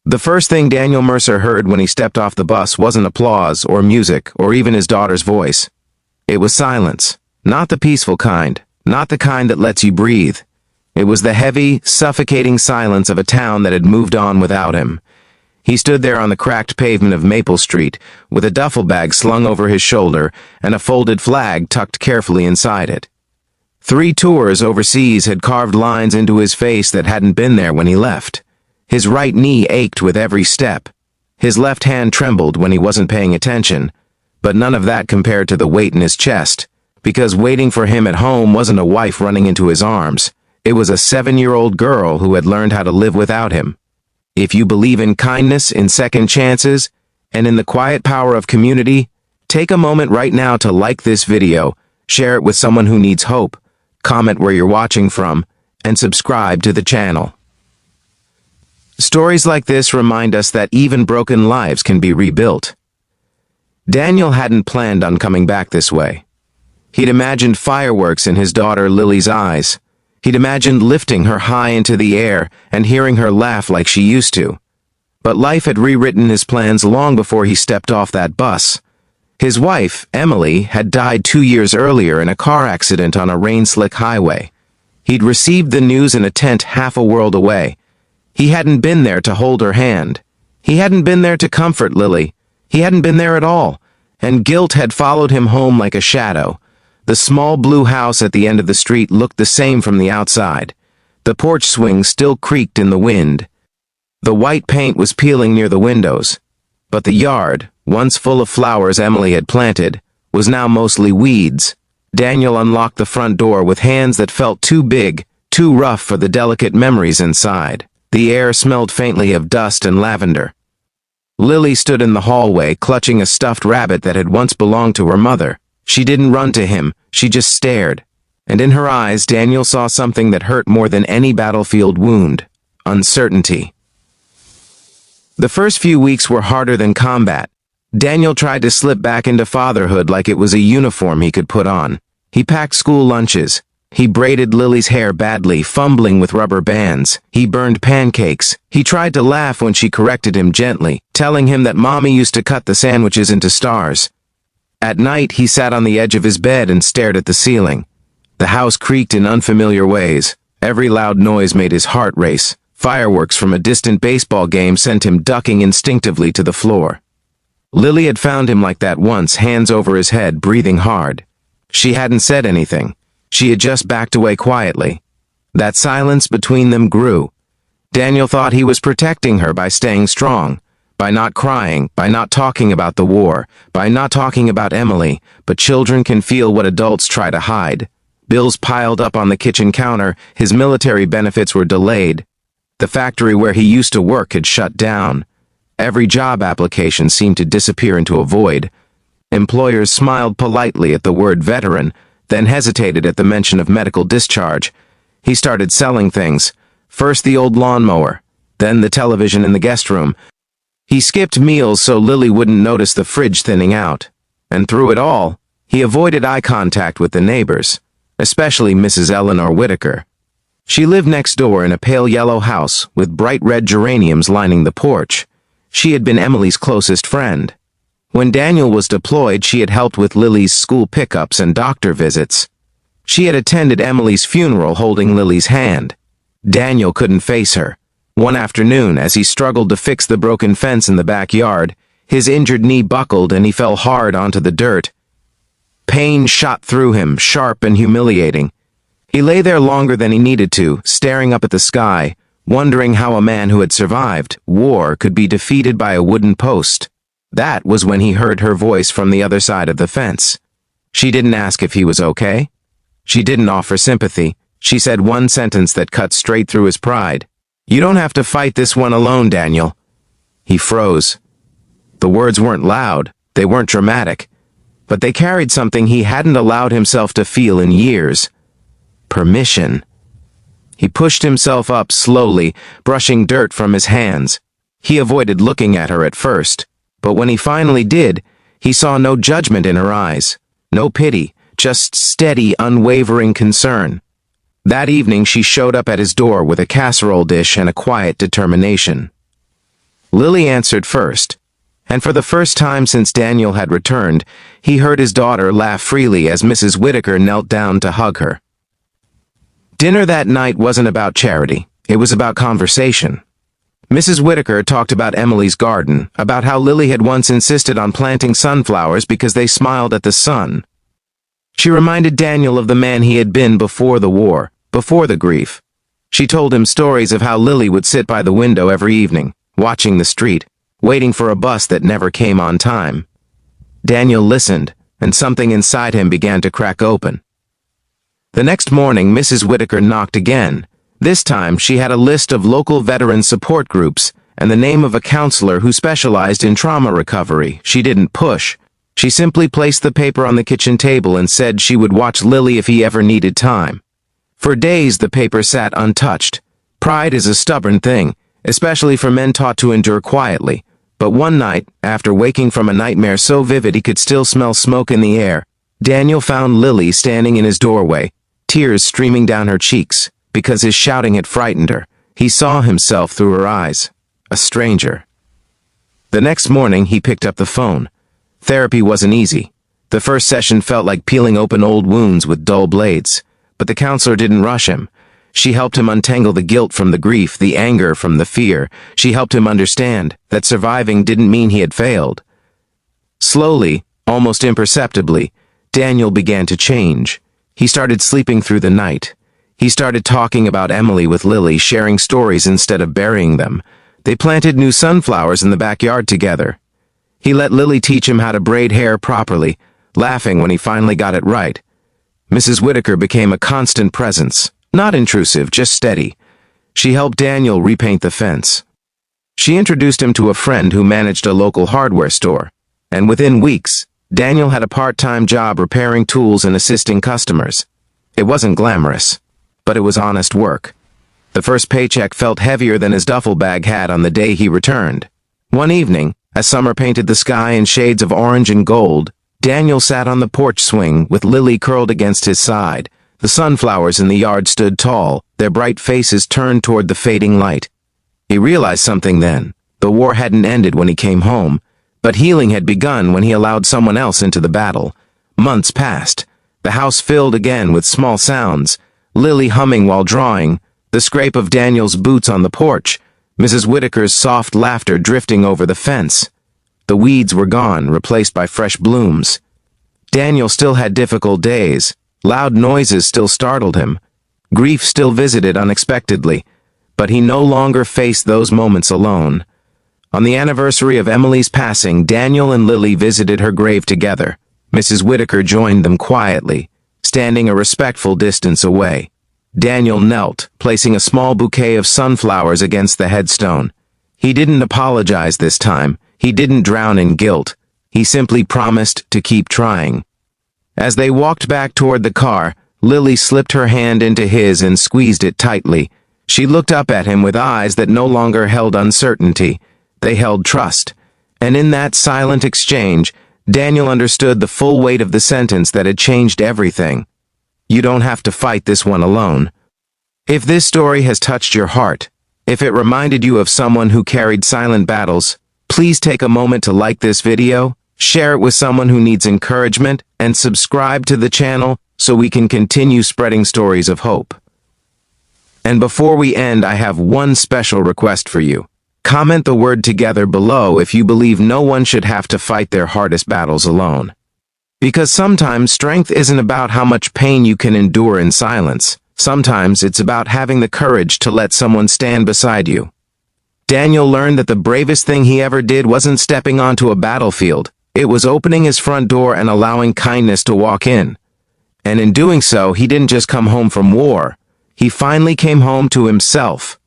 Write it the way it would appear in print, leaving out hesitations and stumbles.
The first thing Daniel Mercer heard when he stepped off the bus wasn't applause or music or even his daughter's voice. It was silence. Not the peaceful kind, not the kind that lets you breathe. It was the heavy, suffocating silence of a town that had moved on without him. He stood there on the cracked pavement of Maple Street, with a duffel bag slung over his shoulder and a folded flag tucked carefully inside it. 3 tours overseas had carved lines into his face that hadn't been there when he left. His right knee ached with every step. His left hand trembled when he wasn't paying attention, but none of that compared to the weight in his chest, because waiting for him at home wasn't a wife running into his arms. It was a 7-year-old girl who had learned how to live without him. If you believe in kindness, in second chances, and in the quiet power of community, take a moment right now to like this video, share it with someone who needs hope, comment where you're watching from, and subscribe to the channel. Stories like this remind us that even broken lives can be rebuilt. Daniel hadn't planned on coming back this way. He'd imagined fireworks in his daughter Lily's eyes. He'd imagined lifting her high into the air and hearing her laugh like she used to. But life had rewritten his plans long before he stepped off that bus. His wife, Emily, had died 2 years earlier in a car accident on a rain-slick highway. He'd received the news in a tent half a world away. He hadn't been there to hold her hand. He hadn't been there to comfort Lily. He hadn't been there at all, and guilt had followed him home like a shadow. The small blue house at the end of the street looked the same from the outside. The porch swing still creaked in the wind. The white paint was peeling near the windows. But the yard, once full of flowers Emily had planted, was now mostly weeds. Daniel unlocked the front door with hands that felt too big, too rough for the delicate memories inside. The air smelled faintly of dust and lavender. Lily stood in the hallway, clutching a stuffed rabbit that had once belonged to her mother. She didn't run to him, she just stared. And in her eyes, Daniel saw something that hurt more than any battlefield wound: uncertainty. The first few weeks were harder than combat. Daniel tried to slip back into fatherhood like it was a uniform he could put on. He packed school lunches. He braided Lily's hair badly, fumbling with rubber bands. He burned pancakes. He tried to laugh when she corrected him gently, telling him that Mommy used to cut the sandwiches into stars. At night, he sat on the edge of his bed and stared at the ceiling. The house creaked in unfamiliar ways. Every loud noise made his heart race. Fireworks from a distant baseball game sent him ducking instinctively to the floor. Lily had found him like that once, hands over his head, breathing hard. She hadn't said anything. She had just backed away quietly. That silence between them grew. Daniel thought he was protecting her by staying strong, by not crying, by not talking about the war, by not talking about Emily, but children can feel what adults try to hide. Bills piled up on the kitchen counter, his military benefits were delayed. The factory where he used to work had shut down. Every job application seemed to disappear into a void. Employers smiled politely at the word veteran, then hesitated at the mention of medical discharge. He started selling things. First the old lawnmower, then the television in the guest room. He skipped meals so Lily wouldn't notice the fridge thinning out. And through it all, he avoided eye contact with the neighbors, especially Mrs. Eleanor Whitaker. She lived next door in a pale yellow house with bright red geraniums lining the porch. She had been Emily's closest friend. When Daniel was deployed, she had helped with Lily's school pickups and doctor visits. She had attended Emily's funeral holding Lily's hand. Daniel couldn't face her. One afternoon, as he struggled to fix the broken fence in the backyard, his injured knee buckled and he fell hard onto the dirt. Pain shot through him, sharp and humiliating. He lay there longer than he needed to, staring up at the sky, wondering how a man who had survived war could be defeated by a wooden post. That was when he heard her voice from the other side of the fence. She didn't ask if he was okay. She didn't offer sympathy. She said one sentence that cut straight through his pride. "You don't have to fight this one alone, Daniel." He froze. The words weren't loud, they weren't dramatic, but they carried something he hadn't allowed himself to feel in years. Permission. He pushed himself up slowly, brushing dirt from his hands. He avoided looking at her at first, but when he finally did, he saw no judgment in her eyes, no pity, just steady, unwavering concern. That evening she showed up at his door with a casserole dish and a quiet determination. Lily answered first, and for the first time since Daniel had returned, he heard his daughter laugh freely as Mrs. Whitaker knelt down to hug her. Dinner that night wasn't about charity, it was about conversation. Mrs. Whitaker talked about Emily's garden, about how Lily had once insisted on planting sunflowers because they smiled at the sun. She reminded Daniel of the man he had been before the war, before the grief. She told him stories of how Lily would sit by the window every evening, watching the street, waiting for a bus that never came on time. Daniel listened, and something inside him began to crack open. The next morning, Mrs. Whitaker knocked again. This time, she had a list of local veteran support groups and the name of a counselor who specialized in trauma recovery. She didn't push. She simply placed the paper on the kitchen table and said she would watch Lily if he ever needed time. For days, the paper sat untouched. Pride is a stubborn thing, especially for men taught to endure quietly. But one night, after waking from a nightmare so vivid he could still smell smoke in the air, Daniel found Lily standing in his doorway, tears streaming down her cheeks. Because his shouting had frightened her, he saw himself through her eyes. A stranger. The next morning, he picked up the phone. Therapy wasn't easy. The first session felt like peeling open old wounds with dull blades. But the counselor didn't rush him. She helped him untangle the guilt from the grief, the anger from the fear. She helped him understand that surviving didn't mean he had failed. Slowly, almost imperceptibly, Daniel began to change. He started sleeping through the night. He started talking about Emily with Lily, sharing stories instead of burying them. They planted new sunflowers in the backyard together. He let Lily teach him how to braid hair properly, laughing when he finally got it right. Mrs. Whitaker became a constant presence, not intrusive, just steady. She helped Daniel repaint the fence. She introduced him to a friend who managed a local hardware store, and within weeks, Daniel had a part-time job repairing tools and assisting customers. It wasn't glamorous, but it was honest work. The first paycheck felt heavier than his duffel bag had on the day he returned. One evening, as summer painted the sky in shades of orange and gold, Daniel sat on the porch swing with Lily curled against his side. The sunflowers in the yard stood tall, their bright faces turned toward the fading light. He realized something then. The war hadn't ended when he came home, but healing had begun when he allowed someone else into the battle. Months passed. The house filled again with small sounds. Lily humming while drawing, the scrape of Daniel's boots on the porch, Mrs. Whitaker's soft laughter drifting over the fence. The weeds were gone, replaced by fresh blooms. Daniel still had difficult days. Loud noises still startled him. Grief still visited unexpectedly, but he no longer faced those moments alone. On the anniversary of Emily's passing, Daniel and Lily visited her grave together. Mrs. Whitaker joined them quietly, standing a respectful distance away. Daniel knelt, placing a small bouquet of sunflowers against the headstone. He didn't apologize this time. He didn't drown in guilt. He simply promised to keep trying. As they walked back toward the car, Lily slipped her hand into his and squeezed it tightly. She looked up at him with eyes that no longer held uncertainty. They held trust. And in that silent exchange, Daniel understood the full weight of the sentence that had changed everything. You don't have to fight this one alone. If this story has touched your heart, if it reminded you of someone who carried silent battles, please take a moment to like this video, share it with someone who needs encouragement, and subscribe to the channel so we can continue spreading stories of hope. And before we end, I have one special request for you. Comment the word together below if you believe no one should have to fight their hardest battles alone. Because sometimes strength isn't about how much pain you can endure in silence. Sometimes it's about having the courage to let someone stand beside you. Daniel learned that the bravest thing he ever did wasn't stepping onto a battlefield. It was opening his front door and allowing kindness to walk in. And in doing so, he didn't just come home from war. He finally came home to himself.